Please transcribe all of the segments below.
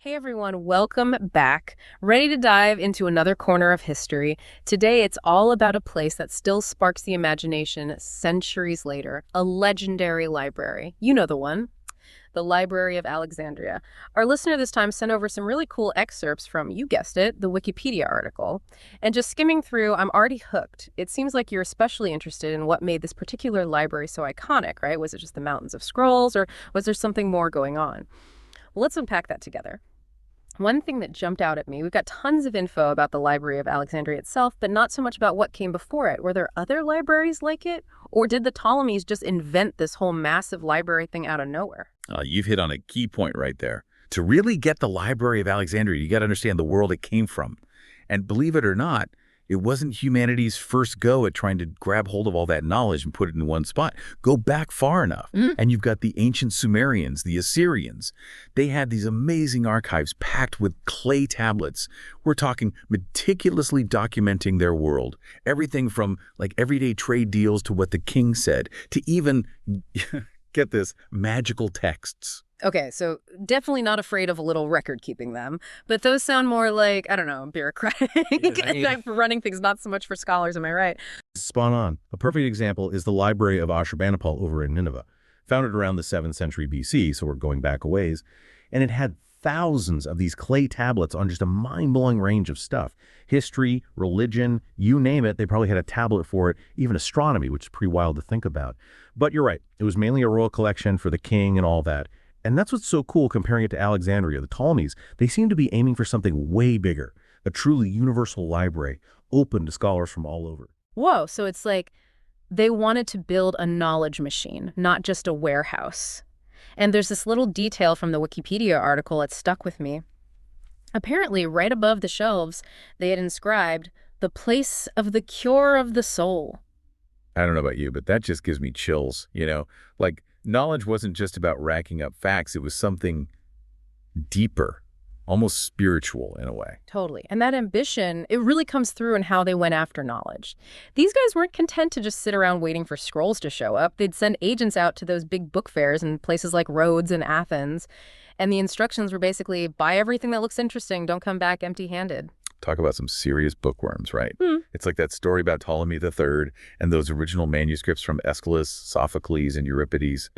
Hey everyone, welcome back. Ready to dive into another corner of history. Today it's all about a place that still sparks the imagination centuries later, a legendary library. You know the one, the Library of Alexandria. Our listener this time sent over some really cool excerpts from, you guessed it, the Wikipedia article. And just skimming through, I'm already hooked. It seems like you're especially interested in what made this particular library so iconic, right? Was it just the mountains of scrolls, or was there something more going on? Well, let's unpack that together. One thing that jumped out at me, we've got tons of info about the Library of Alexandria itself, but not so much about what came before it. Were there other libraries like it? Or did the Ptolemies just invent this whole massive library thing out of nowhere? You've hit on a key point right there. To really get the Library of Alexandria, you got to understand the world it came from. And believe it or not, it wasn't humanity's first go at trying to grab hold of all that knowledge and put it in one spot. Go back far enough, and you've got the ancient Sumerians, the Assyrians. They had these amazing archives packed with clay tablets. We're talking meticulously documenting their world. Everything from, like, everyday trade deals to what the king said, to even, get this, magical texts. Okay, so definitely not afraid of a little record keeping them, but those sound more like, I don't know, bureaucratic, for running things, not so much for scholars, am I right? Spot on. A perfect example is the Library of Ashurbanipal over in Nineveh, founded around the 7th century BC, so we're going back a ways, and it had thousands of these clay tablets on just a mind-blowing range of stuff. History, religion, you name it, they probably had a tablet for it, even astronomy, which is pretty wild to think about. But you're right, it was mainly a royal collection for the king and all that. And that's what's so cool comparing it to Alexandria. The Ptolemies, they seem to be aiming for something way bigger, a truly universal library, open to scholars from all over. Whoa, so it's like they wanted to build a knowledge machine, not just a warehouse. And there's this little detail from the Wikipedia article that stuck with me. Apparently, right above the shelves, they had inscribed, "The place of the cure of the soul." I don't know about you, but that just gives me chills, Like, knowledge wasn't just about racking up facts. It was something deeper, almost spiritual in a way. Totally. And that ambition, it really comes through in how they went after knowledge. These guys weren't content to just sit around waiting for scrolls to show up. They'd send agents out to those big book fairs in places like Rhodes and Athens. And the instructions were basically, buy everything that looks interesting, don't come back empty-handed. Talk about some serious bookworms, right? It's like that story about Ptolemy III and those original manuscripts from Aeschylus, Sophocles, and Euripides.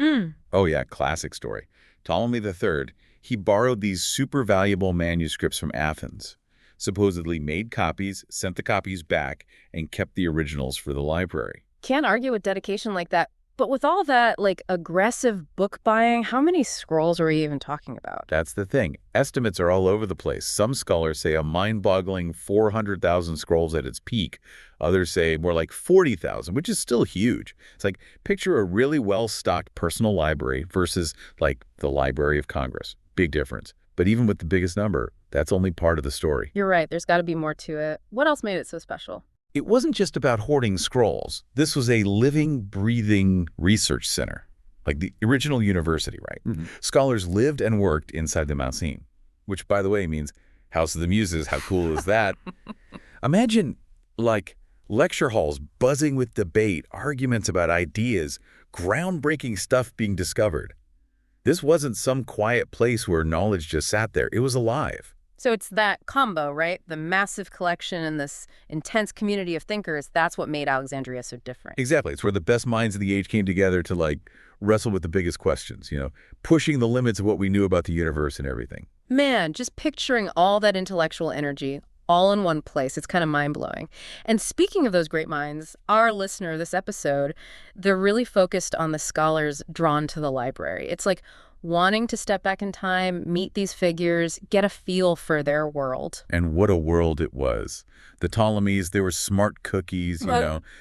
Oh yeah, classic story. Ptolemy III, he borrowed these super valuable manuscripts from Athens, supposedly made copies, sent the copies back, and kept the originals for the library. Can't argue with dedication like that. But with all that, like, aggressive book buying, how many scrolls are we even talking about? That's the thing. Estimates are all over the place. Some scholars say a mind-boggling 400,000 scrolls at its peak. Others say more like 40,000, which is still huge. It's like, picture a really well-stocked personal library versus, like, the Library of Congress. Big difference. But even with the biggest number, that's only part of the story. You're right. There's got to be more to it. What else made it so special? It wasn't just about hoarding scrolls. This was a living, breathing research center, like the original university, right? Scholars lived and worked inside the Mausoleum, which, by the way, means House of the Muses. How cool is that? Imagine, like, lecture halls buzzing with debate, arguments about ideas, groundbreaking stuff being discovered. This wasn't some quiet place where knowledge just sat there. It was alive. So it's that combo, right? The massive collection and this intense community of thinkers, that's what made Alexandria so different. Exactly. It's where the best minds of the age came together to, like, wrestle with the biggest questions, pushing the limits of what we knew about the universe and everything. Man, just picturing all that intellectual energy all in one place, it's kind of mind-blowing. And speaking of those great minds, our listener this episode, they're really focused on the scholars drawn to the library. It's like wanting to step back in time, meet these figures, get a feel for their world. And what a world it was. The Ptolemies, they were smart cookies,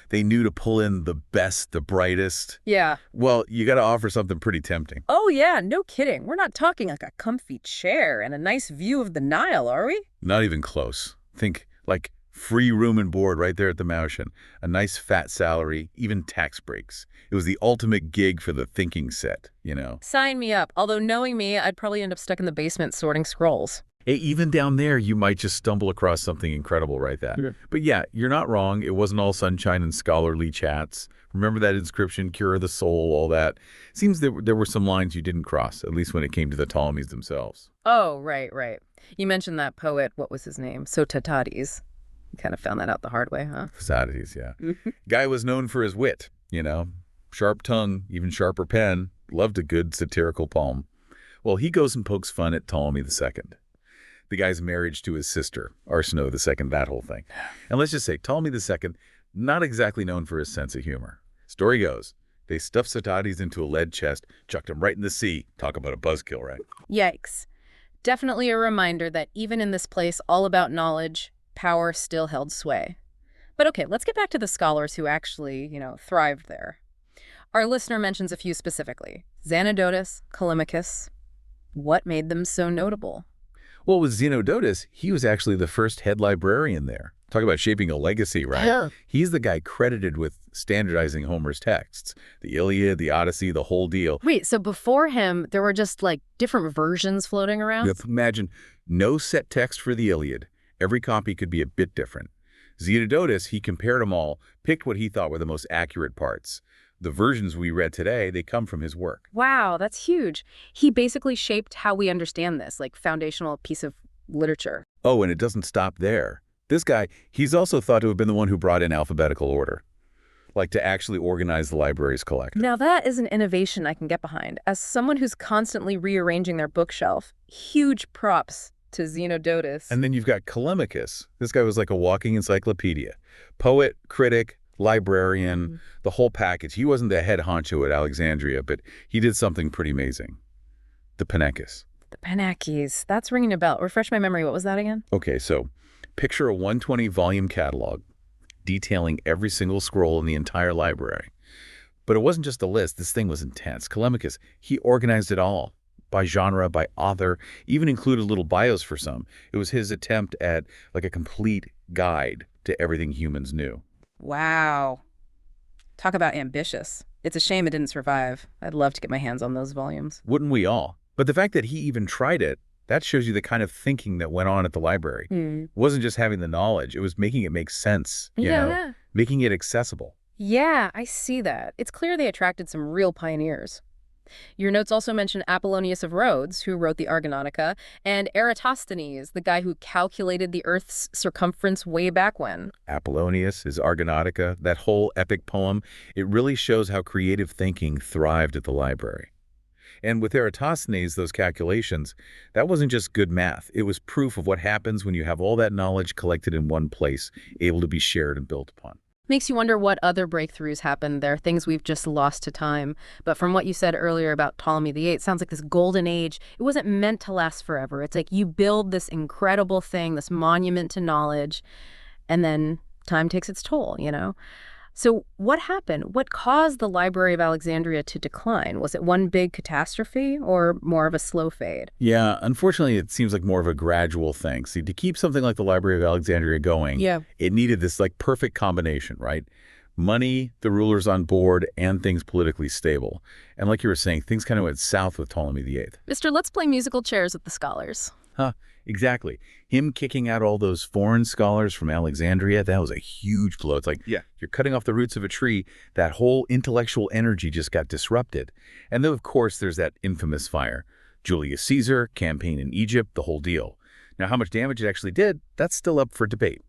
They knew to pull in the best, the brightest. Yeah. Well, you got to offer something pretty tempting. Oh, yeah, no kidding. We're not talking like a comfy chair and a nice view of the Nile, are we? Not even close. Think, like, free room and board right there at the Mausoleum, a nice fat salary, even tax breaks. It was the ultimate gig for the thinking set, Sign me up. Although knowing me, I'd probably end up stuck in the basement sorting scrolls. Even down there, you might just stumble across something incredible right that. Okay. But yeah, you're not wrong. It wasn't all sunshine and scholarly chats. Remember that inscription, cure of the soul, all that. Seems there were some lines you didn't cross, at least when it came to the Ptolemies themselves. Oh, right, right. You mentioned that poet, what was his name? Sotatides. You kind of found that out the hard way, huh? Thucydides, yeah. Guy was known for his wit, you know. Sharp tongue, even sharper pen. Loved a good satirical poem. Well, he goes and pokes fun at Ptolemy II. The guy's marriage to his sister, Arsinoe II, that whole thing. And let's just say, Ptolemy II, not exactly known for his sense of humor. Story goes, they stuffed Sotatides into a lead chest, chucked him right in the sea. Talk about a buzzkill, right? Yikes. Definitely a reminder that even in this place all about knowledge, power still held sway. But okay, let's get back to the scholars who actually, thrived there. Our listener mentions a few specifically. Xanodotus, Callimachus. What made them so notable? Well, with Xenodotus, he was actually the first head librarian there. Talk about shaping a legacy, right? Yeah. He's the guy credited with standardizing Homer's texts. The Iliad, the Odyssey, the whole deal. Wait, so before him, there were just different versions floating around? You have to imagine no set text for the Iliad. Every copy could be a bit different. Xenodotus, he compared them all, picked what he thought were the most accurate parts. The versions we read today, they come from his work. Wow, that's huge. He basically shaped how we understand this, foundational piece of literature. Oh, and it doesn't stop there. This guy, he's also thought to have been the one who brought in alphabetical order, to actually organize the library's collection. Now that is an innovation I can get behind. As someone who's constantly rearranging their bookshelf, huge props to Xenodotus. And then you've got Callimachus. This guy was like a walking encyclopedia. Poet, critic, librarian, the whole package. He wasn't the head honcho at Alexandria, but he did something pretty amazing. The Penechus. The Penechus. That's ringing a bell. Refresh my memory. What was that again? Okay, so picture a 120-volume catalog detailing every single scroll in the entire library. But it wasn't just a list. This thing was intense. Callimachus, he organized it all by genre, by author, even included little bios for some. It was his attempt at a complete guide to everything humans knew. Wow. Talk about ambitious. It's a shame it didn't survive. I'd love to get my hands on those volumes. Wouldn't we all? But the fact that he even tried it, that shows you the kind of thinking that went on at the library. It wasn't just having the knowledge. It was making it make sense, you know, making it accessible. Yeah, I see that. It's clear they attracted some real pioneers. Your notes also mention Apollonius of Rhodes, who wrote the Argonautica, and Eratosthenes, the guy who calculated the Earth's circumference way back when. Apollonius, his Argonautica, that whole epic poem, it really shows how creative thinking thrived at the library. And with Eratosthenes, those calculations, that wasn't just good math. It was proof of what happens when you have all that knowledge collected in one place, able to be shared and built upon. Makes you wonder what other breakthroughs happened there, things we've just lost to time. But from what you said earlier about Ptolemy VIII, sounds like this golden age, it wasn't meant to last forever. It's like you build this incredible thing, this monument to knowledge, and then time takes its toll, So what happened? What caused the Library of Alexandria to decline? Was it one big catastrophe or more of a slow fade? Yeah, unfortunately, it seems like more of a gradual thing. See, to keep something like the Library of Alexandria going, it needed this perfect combination, right? Money, the rulers on board, and things politically stable. And like you were saying, things kind of went south with Ptolemy VIII. Mister, let's play musical chairs with the scholars. Exactly. Him kicking out all those foreign scholars from Alexandria, that was a huge blow. It's like, you're cutting off the roots of a tree. That whole intellectual energy just got disrupted. And then, of course, there's that infamous fire. Julius Caesar, campaign in Egypt, the whole deal. Now, how much damage it actually did, that's still up for debate.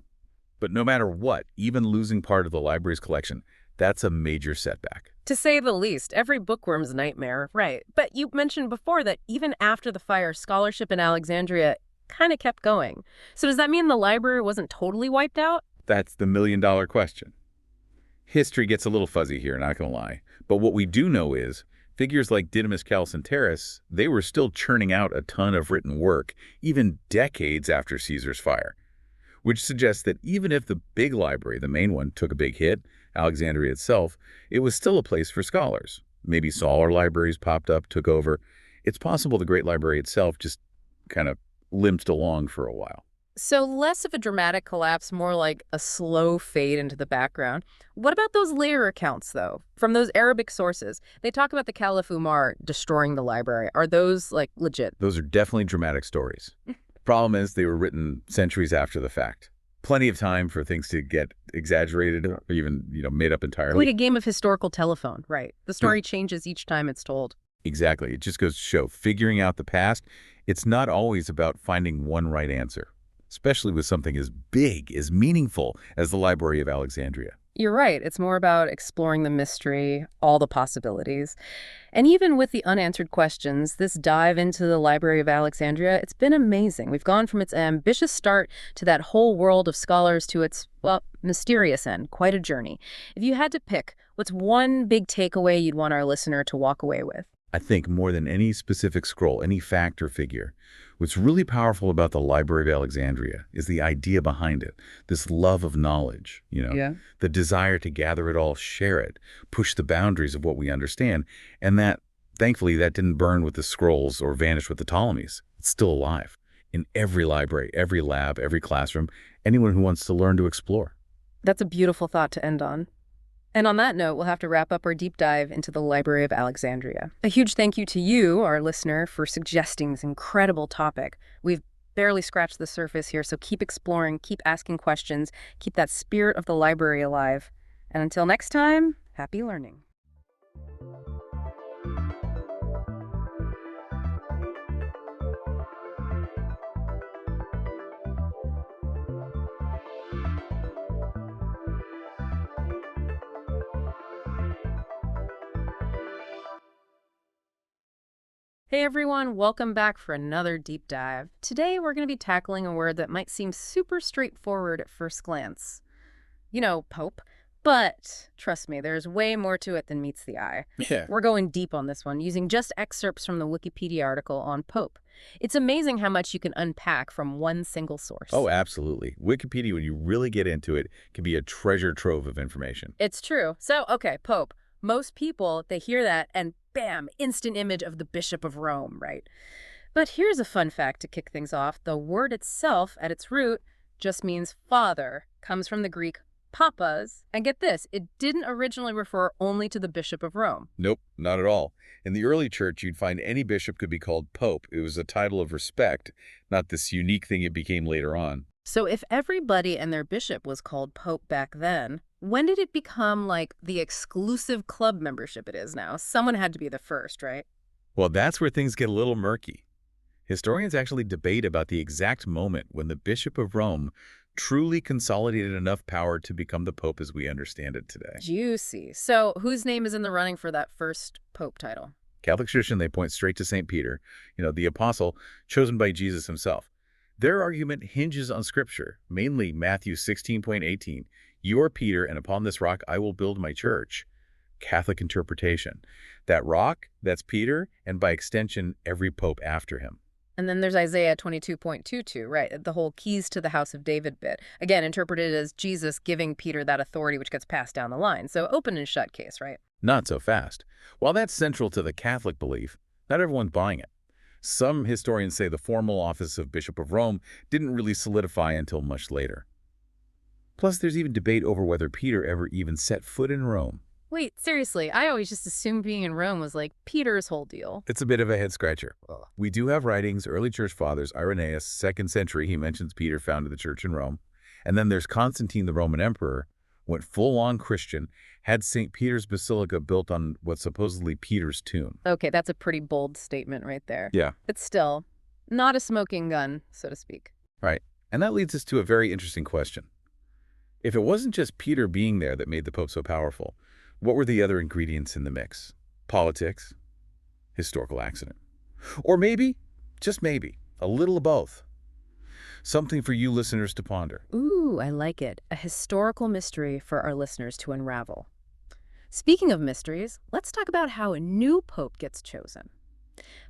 But no matter what, even losing part of the library's collection, that's a major setback. To say the least, every bookworm's nightmare. Right. But you mentioned before that even after the fire, scholarship in Alexandria kind of kept going. So does that mean the library wasn't totally wiped out? That's the million-dollar question. History gets a little fuzzy here, not gonna lie. But what we do know is figures like Didymus Chalcinotaris, they were still churning out a ton of written work, even decades after Caesar's fire. Which suggests that even if the big library, the main one, took a big hit, Alexandria itself, it was still a place for scholars. Maybe smaller libraries popped up, took over. It's possible the Great Library itself just kind of limped along for a while. So less of a dramatic collapse, more like a slow fade into the background. What about those later accounts, though? From those Arabic sources, they talk about the Caliph Umar destroying the library. Are those, legit? Those are definitely dramatic stories. Problem is, they were written centuries after the fact. Plenty of time for things to get exaggerated or even, made up entirely. Like a game of historical telephone, right? The story changes each time it's told. Exactly. It just goes to show, figuring out the past, it's not always about finding one right answer, especially with something as big, as meaningful as the Library of Alexandria. You're right. It's more about exploring the mystery, all the possibilities. And even with the unanswered questions, this dive into the Library of Alexandria, it's been amazing. We've gone from its ambitious start to that whole world of scholars to its, well, mysterious end. Quite a journey. If you had to pick, what's one big takeaway you'd want our listener to walk away with? I think more than any specific scroll, any fact or figure, what's really powerful about the Library of Alexandria is the idea behind it, this love of knowledge, the desire to gather it all, share it, push the boundaries of what we understand, and that, thankfully, that didn't burn with the scrolls or vanish with the Ptolemies. It's still alive in every library, every lab, every classroom, anyone who wants to learn to explore. That's a beautiful thought to end on. And on that note, we'll have to wrap up our deep dive into the Library of Alexandria. A huge thank you to you, our listener, for suggesting this incredible topic. We've barely scratched the surface here, so keep exploring, keep asking questions, keep that spirit of the library alive. And until next time, happy learning. Hey everyone, welcome back for another deep dive. Today we're going to be tackling a word that might seem super straightforward at first glance. Pope. But trust me, there's way more to it than meets the eye. Yeah. We're going deep on this one, using just excerpts from the Wikipedia article on Pope. It's amazing how much you can unpack from one single source. Oh, absolutely. Wikipedia, when you really get into it, can be a treasure trove of information. It's true. So, okay, Pope. Most people, they hear that and bam, instant image of the Bishop of Rome, right? But here's a fun fact to kick things off. The word itself, at its root, just means father, comes from the Greek papas. And get this, it didn't originally refer only to the Bishop of Rome. Nope, not at all. In the early church, you'd find any bishop could be called pope. It was a title of respect, not this unique thing it became later on. So if everybody and their bishop was called pope back then, when did it become like the exclusive club membership it is now? Someone had to be the first, right? Well, that's where things get a little murky. Historians actually debate about the exact moment when the Bishop of Rome truly consolidated enough power to become the pope as we understand it today. Juicy. So whose name is in the running for that first pope title? Catholic tradition, they point straight to St. Peter, the apostle chosen by Jesus himself. Their argument hinges on Scripture, mainly Matthew 16:18. You are Peter, and upon this rock I will build my church. Catholic interpretation. That rock, that's Peter, and by extension, every pope after him. And then there's Isaiah 22:22, right? The whole keys to the house of David bit. Again, interpreted as Jesus giving Peter that authority which gets passed down the line. So open and shut case, right? Not so fast. While that's central to the Catholic belief, not everyone's buying it. Some historians say the formal office of Bishop of Rome didn't really solidify until much later. Plus, there's even debate over whether Peter ever even set foot in Rome. Wait, seriously, I always just assumed being in Rome was like Peter's whole deal. It's a bit of a head-scratcher. We do have writings, early church fathers, Irenaeus, 2nd century, he mentions Peter founded the church in Rome. And then there's Constantine, the Roman emperor, went full-on Christian, had St. Peter's Basilica built on what's supposedly Peter's tomb. Okay, that's a pretty bold statement right there. Yeah. But still, not a smoking gun, so to speak. Right. And that leads us to a very interesting question. If it wasn't just Peter being there that made the Pope so powerful, what were the other ingredients in the mix? Politics? Historical accident? Or maybe, just maybe, a little of both. Something for you listeners to ponder. Ooh, I like it. A historical mystery for our listeners to unravel. Speaking of mysteries, let's talk about how a new pope gets chosen.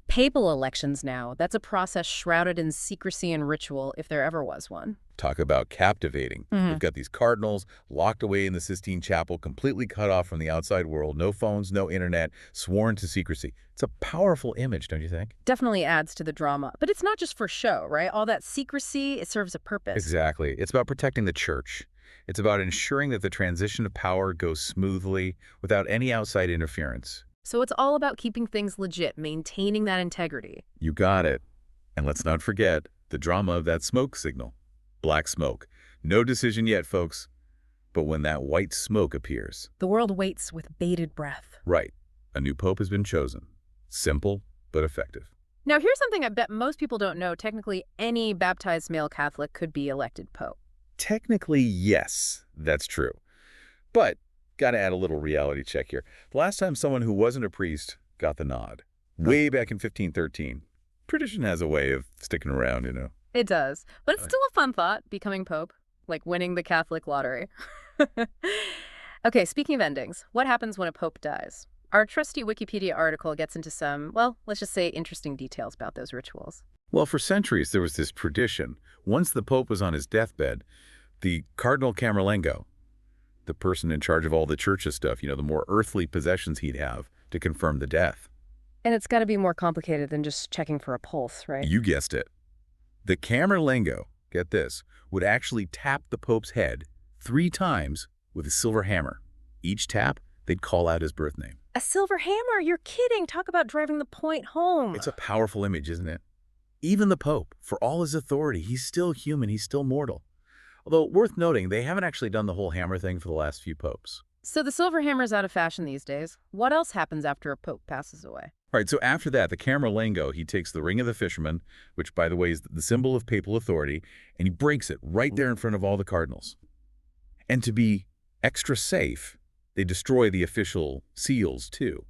Papal elections now, that's a process shrouded in secrecy and ritual if there ever was one. Talk about captivating. We've got these cardinals locked away in the Sistine Chapel, completely cut off from the outside world, no phones, no internet, sworn to secrecy. It's a powerful image, don't you think? Definitely adds to the drama. But it's not just for show, right? All that secrecy, it serves a purpose. Exactly. It's about protecting the church. It's about ensuring that the transition of power goes smoothly without any outside interference. So it's all about keeping things legit, maintaining that integrity. You got it. And let's not forget The drama of that smoke signal. Black smoke. No decision yet, folks. But when that white smoke appears... The world waits with bated breath. Right. A new pope has been chosen. Simple, but effective. Now, here's something I bet most people don't know. Technically, any baptized male Catholic could be elected pope. Technically, yes, that's true. But gotta add a little reality check here. The last time someone who wasn't a priest got the nod, way back in 1513. Tradition has a way of sticking around, you know. It does. But it's still a fun thought, becoming pope, like winning the Catholic lottery. Okay, speaking of endings, what happens when a pope dies? Our trusty Wikipedia article gets into some, well, let's just say interesting details about those rituals. Well, for centuries, there was this tradition. Once the pope was on his deathbed, the Cardinal Camerlengo, the person in charge of all the church's stuff, you know, the more earthly possessions he'd have to confirm the death. And it's got to be more complicated than just checking for a pulse, right? You guessed it. The Camerlengo, get this, would actually tap the pope's head 3 times with a silver hammer. Each tap, they'd call out his birth name. A silver hammer? You're kidding. Talk about driving the point home. It's a powerful image, isn't it? Even the Pope, for all his authority, he's still human, he's still mortal. Although, worth noting, they haven't actually done the whole hammer thing for the last few popes. So the silver hammer's out of fashion these days. What else happens after a pope passes away? All right, so after that, the Camerlengo, he takes the ring of the fisherman, which, by the way, is the symbol of papal authority, and he breaks it right there in front of all the cardinals. And to be extra safe, they destroy the official seals, too.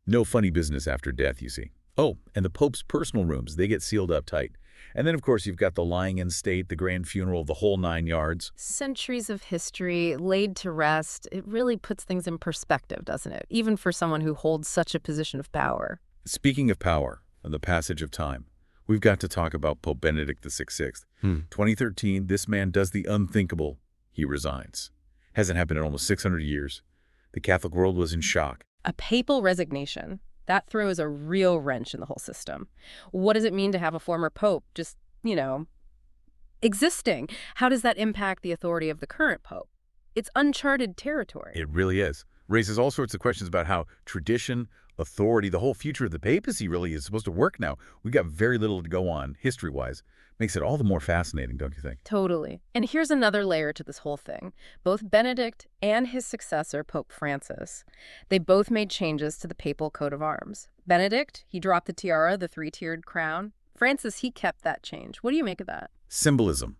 No funny business after death, you see. Oh, and the Pope's personal rooms, they get sealed up tight. And then, of course, you've got the lying in state, the grand funeral, the whole 9 yards. Centuries of history laid to rest. It really puts things in perspective, doesn't it? Even for someone who holds such a position of power. Speaking of power and the passage of time, we've got to talk about Pope Benedict XVI. 2013, this man does the unthinkable. He resigns. Hasn't happened in almost 600 years. The Catholic world was in shock. A papal resignation. That throws a real wrench in the whole system. What does it mean to have a former pope just, existing? How does that impact the authority of the current pope? It's uncharted territory. It really is. Raises all sorts of questions about how tradition, authority, the whole future of the papacy really is supposed to work now. We've got very little to go on history-wise. Makes it all the more fascinating, don't you think? Totally. And here's another layer to this whole thing. Both Benedict and his successor, Pope Francis, they both made changes to the papal coat of arms. Benedict, he dropped the tiara, the 3-tiered crown. Francis, he kept that change. What do you make of that? Symbolism.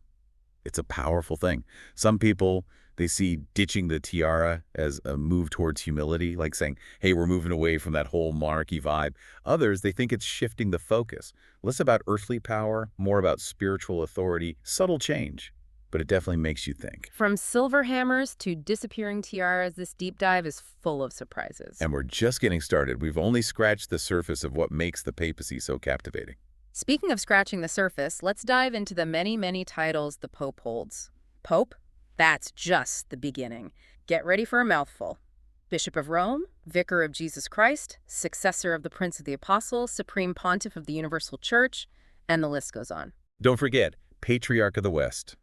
It's a powerful thing. Some people, they see ditching the tiara as a move towards humility, like saying, hey, we're moving away from that whole monarchy vibe. Others, they think it's shifting the focus. Less about earthly power, more about spiritual authority. Subtle change, but it definitely makes you think. From silver hammers to disappearing tiaras, this deep dive is full of surprises. And we're just getting started. We've only scratched the surface of what makes the papacy so captivating. Speaking of scratching the surface, let's dive into the many, many titles the Pope holds. Pope? That's just the beginning. Get ready for a mouthful. Bishop of Rome, Vicar of Jesus Christ, Successor of the Prince of the Apostles, Supreme Pontiff of the Universal Church, and the list goes on. Don't forget, Patriarch of the West.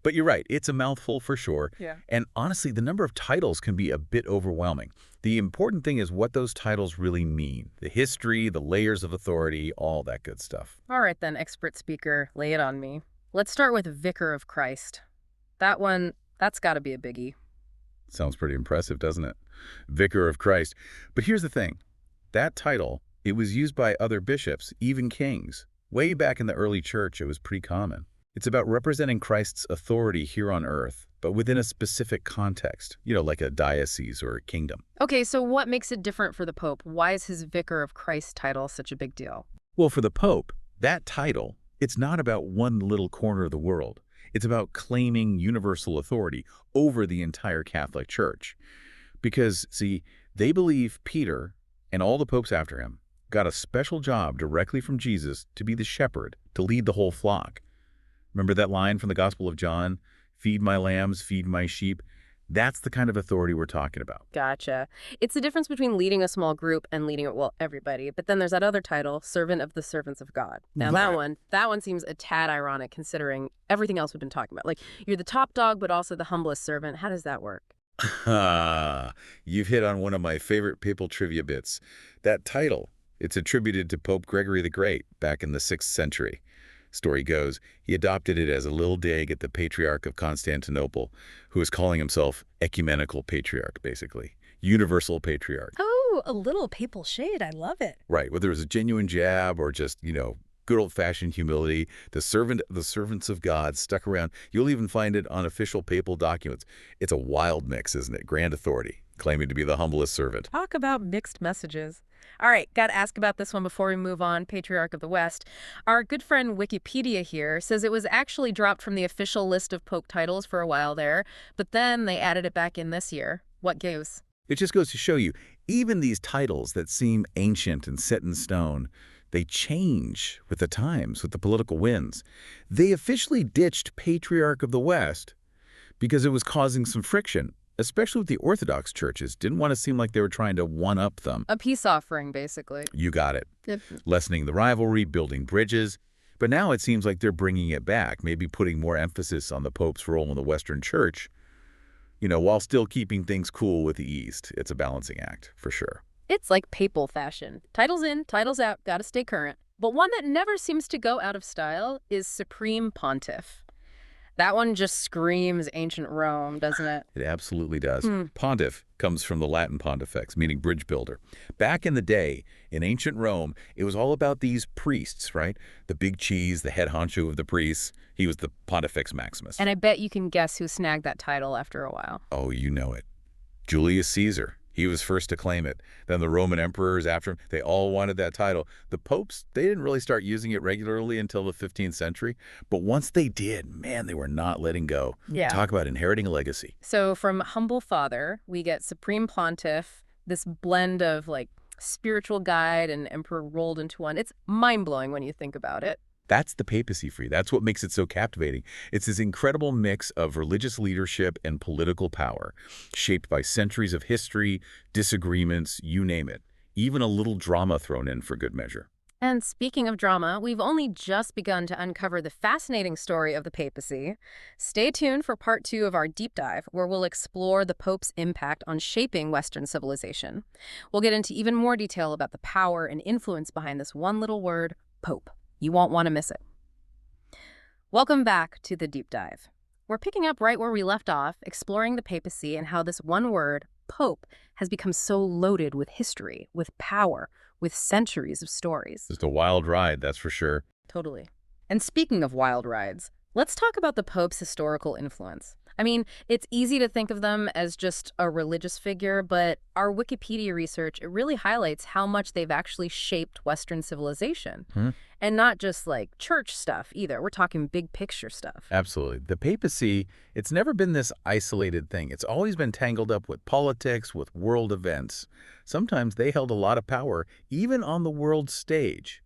But you're right, it's a mouthful for sure. Yeah. And honestly, the number of titles can be a bit overwhelming. The important thing is what those titles really mean. The history, the layers of authority, all that good stuff. All right then, expert speaker, lay it on me. Let's start with Vicar of Christ. That one, that's got to be a biggie. Sounds pretty impressive, doesn't it? Vicar of Christ. But here's the thing. That title, it was used by other bishops, even kings. Way back in the early church, it was pretty common. It's about representing Christ's authority here on earth, but within a specific context, like a diocese or a kingdom. Okay, so what makes it different for the Pope? Why is his Vicar of Christ title such a big deal? Well, for the Pope, that title, it's not about one little corner of the world. It's about claiming universal authority over the entire Catholic Church. Because, see, they believe Peter and all the popes after him got a special job directly from Jesus to be the shepherd, to lead the whole flock. Remember that line from the Gospel of John? Feed my lambs, feed my sheep. That's the kind of authority we're talking about. Gotcha. It's the difference between leading a small group and leading, everybody. But then there's that other title, Servant of the Servants of God. Now that one seems a tad ironic considering everything else we've been talking about. Like, you're the top dog, but also the humblest servant. How does that work? You've hit on one of my favorite papal trivia bits. That title, it's attributed to Pope Gregory the Great back in the 6th century. Story goes, he adopted it as a little dig at the Patriarch of Constantinople, who was calling himself Ecumenical Patriarch, basically. Universal Patriarch. Oh, a little papal shade. I love it. Right, whether it was a genuine jab or just, good old-fashioned humility, the servants of God stuck around. You'll even find it on official papal documents. It's a wild mix, isn't it? Grand authority, claiming to be the humblest servant. Talk about mixed messages. All right, got to ask about this one before we move on, Patriarch of the West. Our good friend Wikipedia here says it was actually dropped from the official list of Pope titles for a while there, but then they added it back in this year. What gives? It just goes to show you, even these titles that seem ancient and set in stone, they change with the times, with the political winds. They officially ditched Patriarch of the West because it was causing some friction, especially with the Orthodox churches. Didn't want to seem like they were trying to one-up them. A peace offering, basically. You got it. Yep. Lessening the rivalry, building bridges. But now it seems like they're bringing it back, maybe putting more emphasis on the Pope's role in the Western Church, while still keeping things cool with the East. It's a balancing act, for sure. It's like papal fashion. Titles in, titles out, gotta stay current. But one that never seems to go out of style is Supreme Pontiff. That one just screams ancient Rome, doesn't it? It absolutely does. Pontiff comes from the Latin pontifex, meaning bridge builder. Back in the day, in ancient Rome, it was all about these priests, right? The big cheese, the head honcho of the priests. He was the Pontifex Maximus. And I bet you can guess who snagged that title after a while. Oh, you know it. Julius Caesar. He was first to claim it. Then the Roman emperors after him, they all wanted that title. The popes, they didn't really start using it regularly until the 15th century. But once they did, man, they were not letting go. Yeah. Talk about inheriting a legacy. So from humble father, we get Supreme Pontiff, this blend of spiritual guide and emperor rolled into one. It's mind-blowing when you think about it. That's the papacy for you. That's what makes it so captivating. It's this incredible mix of religious leadership and political power, shaped by centuries of history, disagreements, you name it. Even a little drama thrown in for good measure. And speaking of drama, we've only just begun to uncover the fascinating story of the papacy. Stay tuned for part 2 of our deep dive, where we'll explore the Pope's impact on shaping Western civilization. We'll get into even more detail about the power and influence behind this one little word, Pope. You won't want to miss it. Welcome back to the deep dive. We're picking up right where we left off, exploring the papacy and how this one word, Pope, has become so loaded with history, with power, with centuries of stories. Just a wild ride, that's for sure. Totally. And speaking of wild rides, let's talk about the Pope's historical influence. I mean, it's easy to think of them as just a religious figure, but our Wikipedia research, it really highlights how much they've actually shaped Western civilization. And not just church stuff either. We're talking big picture stuff. Absolutely. The papacy, it's never been this isolated thing. It's always been tangled up with politics, with world events. Sometimes they held a lot of power, even on the world stage.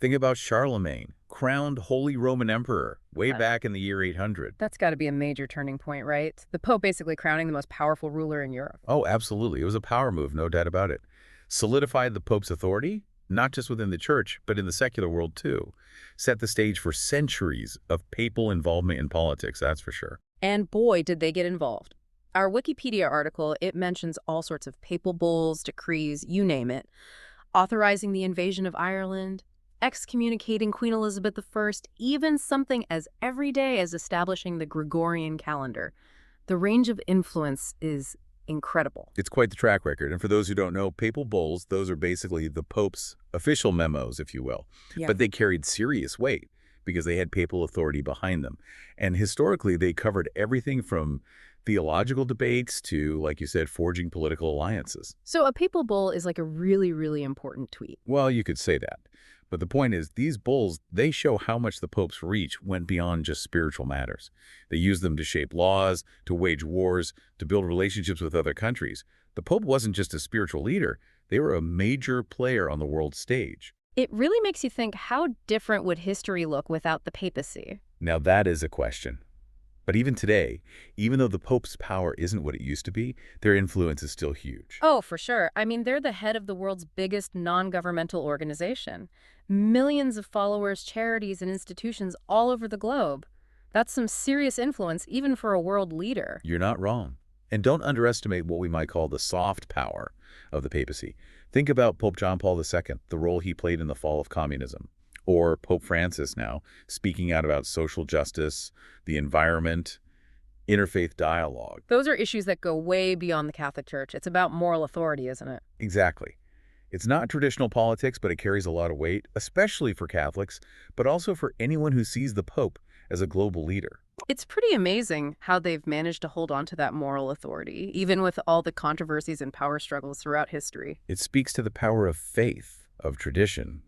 Think about Charlemagne, crowned Holy Roman Emperor, way back in the year 800. That's got to be a major turning point, right? The Pope basically crowning the most powerful ruler in Europe. Oh, absolutely. It was a power move, no doubt about it. Solidified the Pope's authority, not just within the church, but in the secular world too. Set the stage for centuries of papal involvement in politics, that's for sure. And boy, did they get involved. Our Wikipedia article, it mentions all sorts of papal bulls, decrees, you name it, authorizing the invasion of Ireland, excommunicating Queen Elizabeth I, even something as everyday as establishing the Gregorian calendar. The range of influence is incredible. It's quite the track record. And for those who don't know, papal bulls, those are basically the Pope's official memos, if you will. Yeah. But they carried serious weight because they had papal authority behind them. And historically, they covered everything from theological debates to, like you said, forging political alliances. So a papal bull is a really, really important tweet. Well, you could say that. But the point is, these bulls, they show how much the Pope's reach went beyond just spiritual matters. They used them to shape laws, to wage wars, to build relationships with other countries. The Pope wasn't just a spiritual leader. They were a major player on the world stage. It really makes you think, how different would history look without the papacy? Now that is a question. But even today, even though the Pope's power isn't what it used to be, their influence is still huge. Oh, for sure. I mean, they're the head of the world's biggest non-governmental organization. Millions of followers, charities, and institutions all over the globe. That's some serious influence, even for a world leader. You're not wrong. And don't underestimate what we might call the soft power of the papacy. Think about Pope John Paul II, the role he played in the fall of communism. Or Pope Francis now, speaking out about social justice, the environment, interfaith dialogue. Those are issues that go way beyond the Catholic Church. It's about moral authority, isn't it? Exactly. It's not traditional politics, but it carries a lot of weight, especially for Catholics, but also for anyone who sees the Pope as a global leader. It's pretty amazing how they've managed to hold on to that moral authority, even with all the controversies and power struggles throughout history. It speaks to the power of faith, of tradition,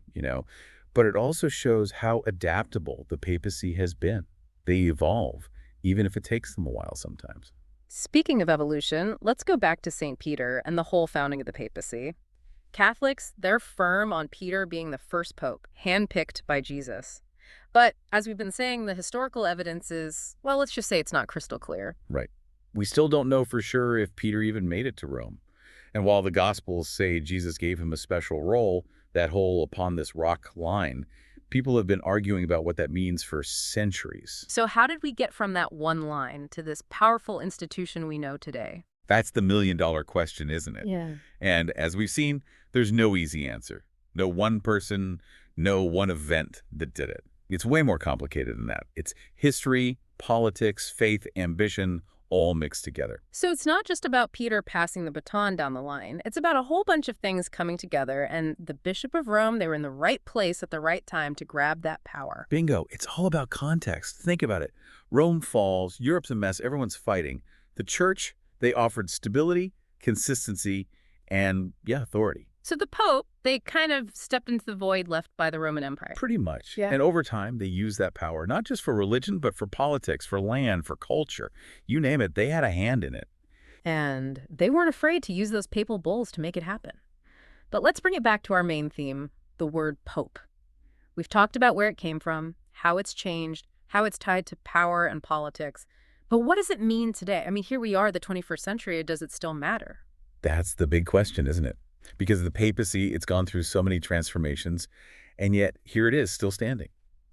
but it also shows how adaptable the papacy has been. They evolve, even if it takes them a while sometimes. Speaking of evolution, let's go back to St. Peter and the whole founding of the papacy. Catholics, they're firm on Peter being the first pope, handpicked by Jesus. But as we've been saying, the historical evidence is, well, let's just say it's not crystal clear. Right. We still don't know for sure if Peter even made it to Rome. And while the Gospels say Jesus gave him a special role, that whole "upon this rock" line, people have been arguing about what that means for centuries. So how did we get from that one line to this powerful institution we know today? That's the million-dollar question, isn't it? Yeah. And as we've seen, there's no easy answer. No one person, no one event that did it. It's way more complicated than that. It's history, politics, faith, ambition, all mixed together. So it's not just about Peter passing the baton down the line. It's about a whole bunch of things coming together, and the Bishop of Rome, they were in the right place at the right time to grab that power. Bingo. It's all about context. Think about it. Rome falls, Europe's a mess, everyone's fighting. The church, they offered stability, consistency, and, authority. So the Pope, they kind of stepped into the void left by the Roman Empire. Pretty much. Yeah. And over time, they used that power, not just for religion, but for politics, for land, for culture. You name it, they had a hand in it. And they weren't afraid to use those papal bulls to make it happen. But let's bring it back to our main theme, the word Pope. We've talked about where it came from, how it's changed, how it's tied to power and politics. But what does it mean today? I mean, here we are, the 21st century. Does it still matter? That's the big question, isn't it? Because the papacy, it's gone through so many transformations, and yet here it is, still standing.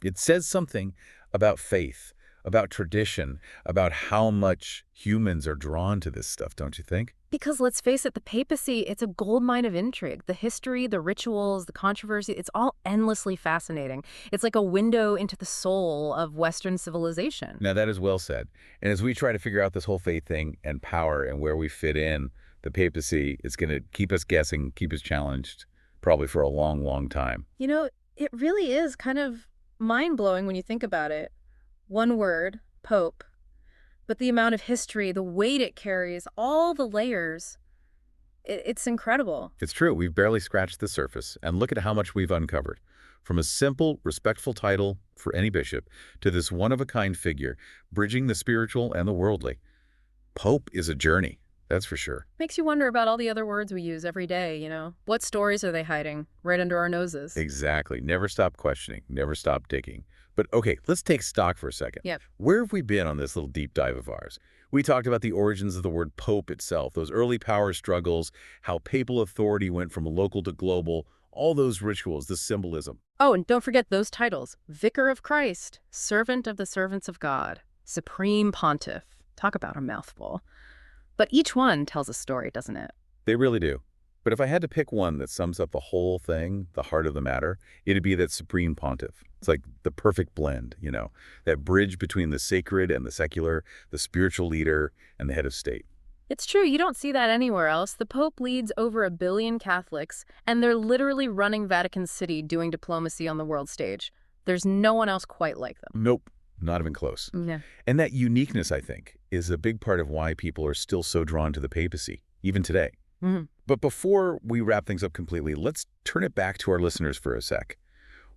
It says something about faith, about tradition, about how much humans are drawn to this stuff, don't you think? Because let's face it, the papacy, it's a goldmine of intrigue. The history, the rituals, the controversy, it's all endlessly fascinating. It's like a window into the soul of Western civilization. Now, that is well said. And as we try to figure out this whole faith thing and power and where we fit in, the papacy is going to keep us guessing, keep us challenged, probably for a long, long time. You know, it really is kind of mind-blowing when you think about it. One word, Pope, but the amount of history, the weight it carries, all the layers, it's incredible. It's true. We've barely scratched the surface, and look at how much we've uncovered. From a simple, respectful title for any bishop to this one-of-a-kind figure, bridging the spiritual and the worldly. Pope is a journey. That's for sure. Makes you wonder about all the other words we use every day, you know? What stories are they hiding right under our noses? Exactly. Never stop questioning. Never stop digging. But okay, let's take stock for a second. Yep. Where have we been on this little deep dive of ours? We talked about the origins of the word pope itself, those early power struggles, how papal authority went from local to global, all those rituals, the symbolism. Oh, and don't forget those titles. Vicar of Christ, Servant of the Servants of God, Supreme Pontiff. Talk about a mouthful. But each one tells a story, doesn't it? They really do. But if I had to pick one that sums up the whole thing, the heart of the matter, it'd be that Supreme Pontiff. It's like the perfect blend, that bridge between the sacred and the secular, the spiritual leader and the head of state. It's true. You don't see that anywhere else. The Pope leads over 1 billion Catholics, and they're literally running Vatican City doing diplomacy on the world stage. There's no one else quite like them. Nope. Not even close. Yeah. And that uniqueness, I think, is a big part of why people are still so drawn to the papacy, even today. Mm-hmm. But before we wrap things up completely, let's turn it back to our listeners for a sec.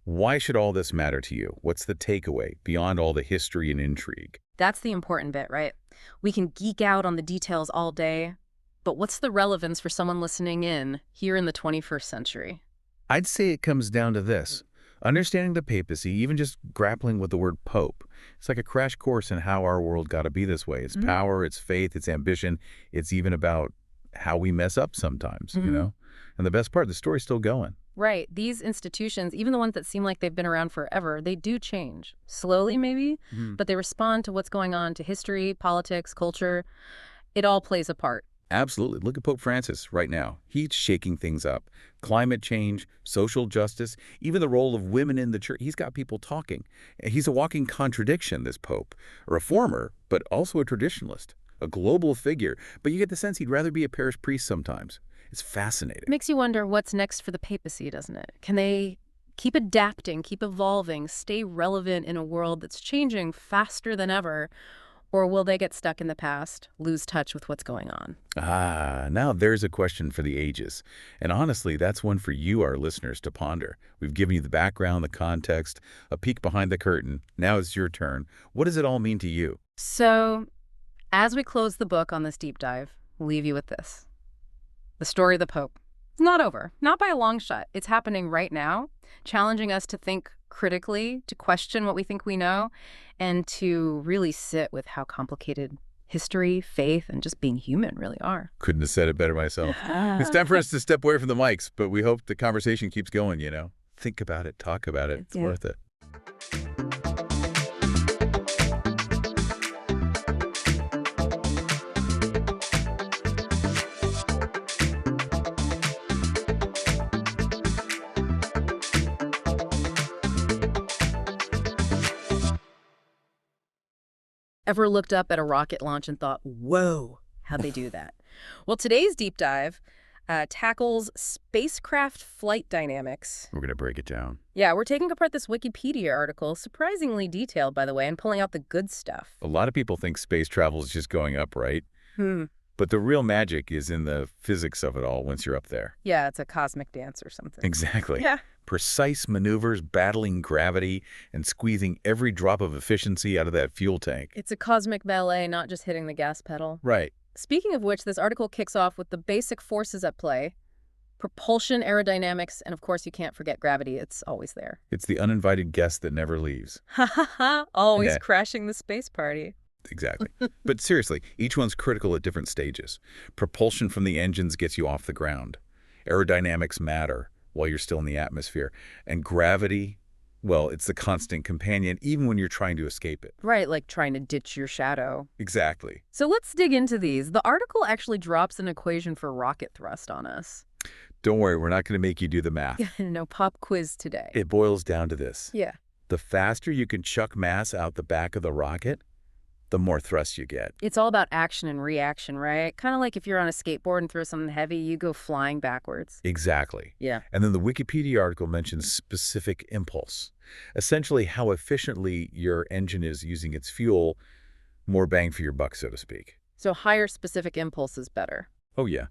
Why should all this matter to you? What's the takeaway beyond all the history and intrigue? That's the important bit, right? We can geek out on the details all day, but what's the relevance for someone listening in here in the 21st century? I'd say it comes down to this. Understanding the papacy, even just grappling with the word pope, it's like a crash course in how our world got to be this way. It's power, it's faith, it's ambition. It's even about how we mess up sometimes, And the best part, the story's still going. Right. These institutions, even the ones that seem like they've been around forever, they do change. Slowly, maybe, but they respond to what's going on, to history, politics, culture. It all plays a part. Absolutely. Look at Pope Francis right now. He's shaking things up. Climate change, social justice, even the role of women in the church. He's got people talking. He's a walking contradiction, this Pope. A reformer, but also a traditionalist, a global figure. But you get the sense he'd rather be a parish priest sometimes. It's fascinating. Makes you wonder what's next for the papacy, doesn't it? Can they keep adapting, keep evolving, stay relevant in a world that's changing faster than ever? Or will they get stuck in the past, lose touch with what's going on? Now there's a question for the ages. And honestly, that's one for you, our listeners, to ponder. We've given you the background, the context, a peek behind the curtain. Now it's your turn. What does it all mean to you? So, as we close the book on this deep dive, we'll leave you with this. The story of the Pope. It's not over, not by a long shot. It's happening right now, challenging us to think critically, to question what we think we know, and to really sit with how complicated history, faith, and just being human really are. Couldn't have said it better myself. It's time for us to step away from the mics, but we hope the conversation keeps going, you know? Think about it, talk about it. It's worth it. Ever looked up at a rocket launch and thought, whoa, how'd they do that? Well, today's deep dive tackles spacecraft flight dynamics. We're going to break it down. Yeah, we're taking apart this Wikipedia article, surprisingly detailed, by the way, and pulling out the good stuff. A lot of people think space travel is just going up, right? But the real magic is in the physics of it all once you're up there. Yeah, it's a cosmic dance or something. Exactly. Yeah. Precise maneuvers, battling gravity, and squeezing every drop of efficiency out of that fuel tank. It's a cosmic ballet, not just hitting the gas pedal. Right. Speaking of which, this article kicks off with the basic forces at play: propulsion, aerodynamics, and of course you can't forget gravity. It's always there. It's the uninvited guest that never leaves. Ha ha ha, always Yeah. crashing the space party. Exactly. But seriously, each one's critical at different stages. Propulsion from the engines gets you off the ground. Aerodynamics matter while you're still in the atmosphere. And gravity, well, it's the constant companion even when you're trying to escape it. Right, like trying to ditch your shadow. Exactly. So let's dig into these. The article actually drops an equation for rocket thrust on us. Don't worry, we're not going to make you do the math. No pop quiz today. It boils down to this. Yeah. The faster you can chuck mass out the back of the rocket, the more thrust you get. It's all about action and reaction, right? Kind of like if you're on a skateboard and throw something heavy, you go flying backwards. Exactly. Yeah. And then the Wikipedia article mentions specific impulse. Essentially how efficiently your engine is using its fuel, more bang for your buck, so to speak. So higher specific impulse is better. Oh yeah.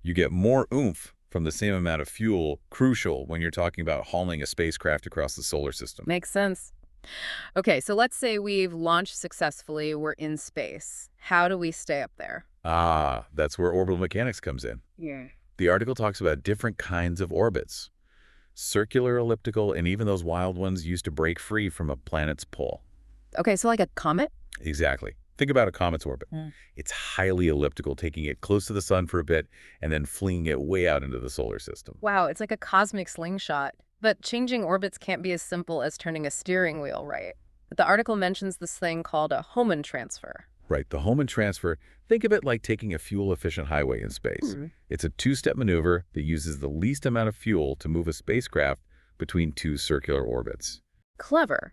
You get more oomph from the same amount of fuel, crucial when you're talking about hauling a spacecraft across the solar system. Makes sense. Okay, so let's say we've launched successfully, we're in space. How do we stay up there? That's where orbital mechanics comes in. Yeah. The article talks about different kinds of orbits. Circular, elliptical, and even those wild ones used to break free from a planet's pull. Okay, so like a comet? Exactly. Think about a comet's orbit. Mm. It's highly elliptical, taking it close to the sun for a bit and then flinging it way out into the solar system. Wow, it's like a cosmic slingshot. But changing orbits can't be as simple as turning a steering wheel, right? But the article mentions this thing called a Hohmann transfer. Right, the Hohmann transfer, think of it like taking a fuel-efficient highway in space. It's a two-step maneuver that uses the least amount of fuel to move a spacecraft between two circular orbits. Clever.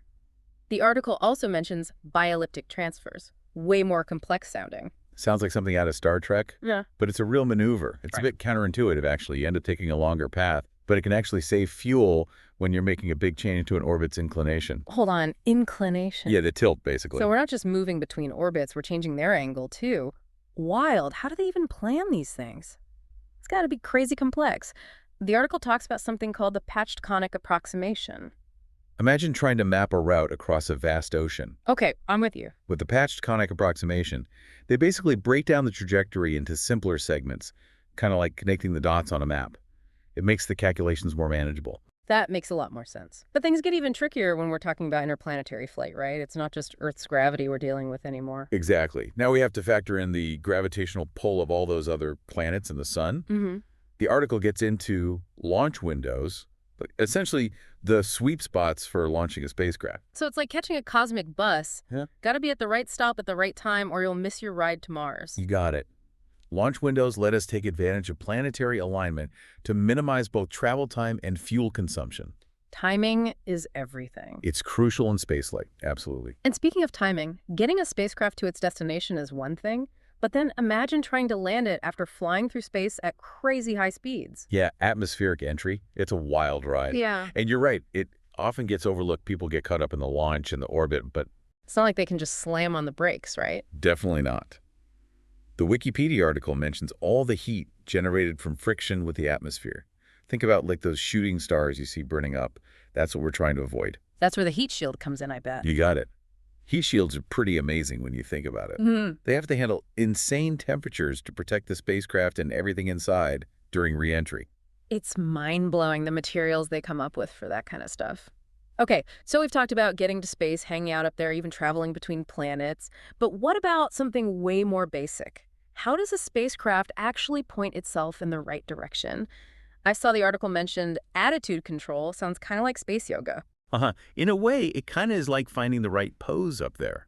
The article also mentions bielliptic transfers. Way more complex sounding. Sounds like something out of Star Trek, Yeah. but it's a real maneuver. It's a bit counterintuitive, actually. You end up taking a longer path, but it can actually save fuel when you're making a big change to an orbit's inclination. Hold on, inclination. Yeah, the tilt, basically. So we're not just moving between orbits, we're changing their angle, too. Wild. How do they even plan these things? It's got to be crazy complex. The article talks about something called the patched conic approximation. Imagine trying to map a route across a vast ocean. Okay, I'm with you. With the patched conic approximation, they basically break down the trajectory into simpler segments, kind of like connecting the dots on a map. It makes the calculations more manageable. That makes a lot more sense. But things get even trickier when we're talking about interplanetary flight, right? It's not just Earth's gravity we're dealing with anymore. Exactly. Now we have to factor in the gravitational pull of all those other planets and the sun. Mm-hmm. The article gets into launch windows, but essentially the sweep spots for launching a spacecraft. So it's like catching a cosmic bus. Yeah. Got to be at the right stop at the right time or you'll miss your ride to Mars. You got it. Launch windows let us take advantage of planetary alignment to minimize both travel time and fuel consumption. Timing is everything. It's crucial in spaceflight, absolutely. And speaking of timing, getting a spacecraft to its destination is one thing, but then imagine trying to land it after flying through space at crazy high speeds. Yeah, atmospheric entry, it's a wild ride. Yeah. And you're right, it often gets overlooked. People get caught up in the launch and the orbit, but It's not like they can just slam on the brakes, right? definitely not. The Wikipedia article mentions all the heat generated from friction with the atmosphere. Think about like those shooting stars you see burning up. That's what we're trying to avoid. That's where the heat shield comes in, I bet. You got it. Heat shields are pretty amazing when you think about it. Mhm. They have to handle insane temperatures to protect the spacecraft and everything inside during re-entry. It's mind-blowing the materials they come up with for that kind of stuff. Okay, so we've talked about getting to space, hanging out up there, even traveling between planets. But what about something way more basic? How does a spacecraft actually point itself in the right direction? I saw the article mentioned attitude control. Sounds kind of like space yoga. In a way, it kind of is like finding the right pose up there.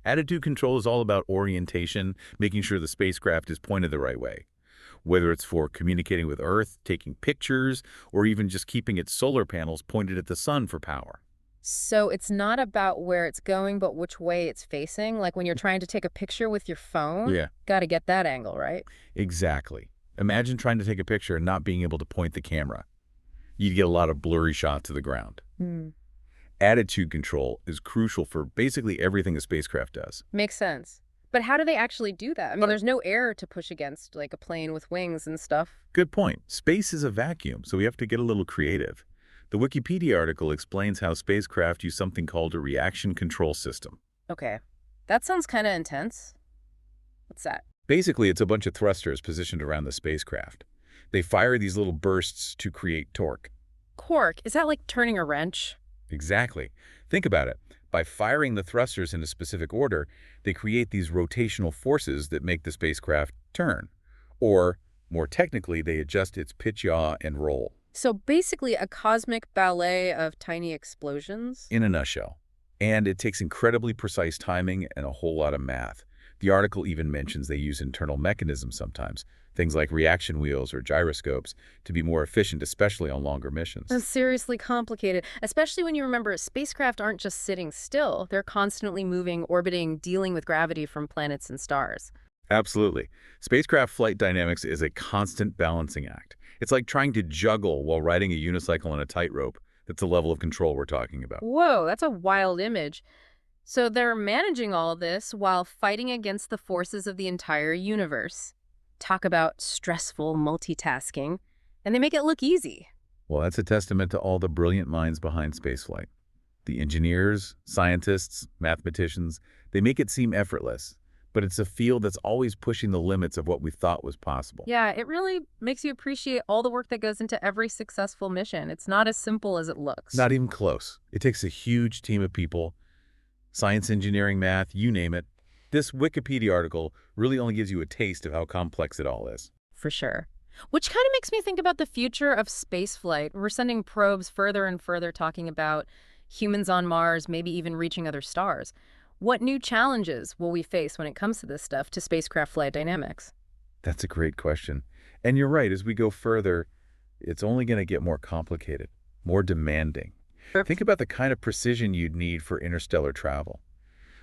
Attitude control is all about orientation, making sure the spacecraft is pointed the right way. Whether it's for communicating with Earth, taking pictures, or even just keeping its solar panels pointed at the sun for power. So it's not about where it's going, but which way it's facing. Like when you're trying to take a picture with your phone, Yeah, got to get that angle, right? exactly. Imagine trying to take a picture and not being able to point the camera. You'd get a lot of blurry shots of the ground. Hmm. Attitude control is crucial for basically everything a spacecraft does. Makes sense. But how do they actually do that? I mean, there's no air to push against, like a plane with wings and stuff. Good point. Space is a vacuum, so we have to get a little creative. The Wikipedia article explains how spacecraft use something called a reaction control system. Okay. That sounds kind of intense. What's that? Basically, it's a bunch of thrusters positioned around the spacecraft. They fire these little bursts to create torque. Cork. Is that like turning a wrench? Exactly. Think about it. By firing the thrusters in a specific order, they create these rotational forces that make the spacecraft turn. Or, more technically, they adjust its pitch, yaw, and roll. So basically a cosmic ballet of tiny explosions? In a nutshell. And it takes incredibly precise timing and a whole lot of math. The article even mentions they use internal mechanisms sometimes, things like reaction wheels or gyroscopes, to be more efficient, especially on longer missions. That's seriously complicated, especially when you remember spacecraft aren't just sitting still. They're constantly moving, orbiting, dealing with gravity from planets and stars. Absolutely. Spacecraft flight dynamics is a constant balancing act. It's like trying to juggle while riding a unicycle on a tightrope. That's the level of control we're talking about. Whoa, that's a wild image. So they're managing all of this while fighting against the forces of the entire universe. Talk about stressful multitasking, and they make it look easy. Well, that's a testament to all the brilliant minds behind spaceflight. The engineers, scientists, mathematicians, they make it seem effortless. But it's a field that's always pushing the limits of what we thought was possible. Yeah, it really makes you appreciate all the work that goes into every successful mission. It's not as simple as it looks. Not even close. It takes a huge team of people, science, engineering, math, you name it. This Wikipedia article really only gives you a taste of how complex it all is. For sure. Which kind of makes me think about the future of spaceflight. We're sending probes further and further, talking about humans on Mars, maybe even reaching other stars. What new challenges will we face when it comes to this stuff, to spacecraft flight dynamics? That's a great question. And you're right, as we go further, it's only going to get more complicated, more demanding. Think about the kind of precision you'd need for interstellar travel.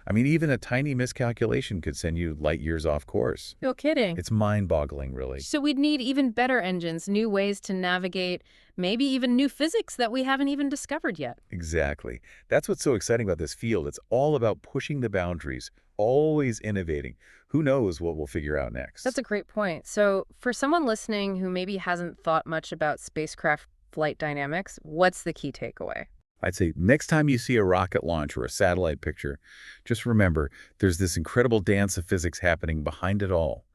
I mean, even a tiny miscalculation could send you light years off course. No kidding. It's mind-boggling, really. So we'd need even better engines, new ways to navigate, maybe even new physics that we haven't even discovered yet. Exactly. That's what's so exciting about this field. It's all about pushing the boundaries, always innovating. Who knows what we'll figure out next? That's a great point. So for someone listening who maybe hasn't thought much about spacecraft flight dynamics, what's the key takeaway? I'd say next time you see a rocket launch or a satellite picture, just remember there's this incredible dance of physics happening behind it all.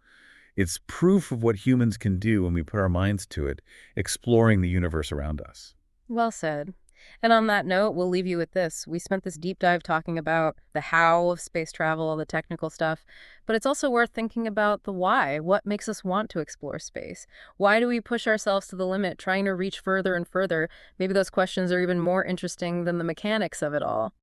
It's proof of what humans can do when we put our minds to it, exploring the universe around us. Well said. And on that note, we'll leave you with this. We spent this deep dive talking about the how of space travel, all the technical stuff, but it's also worth thinking about the why. What makes us want to explore space? Why do we push ourselves to the limit, trying to reach further and further? Maybe those questions are even more interesting than the mechanics of it all.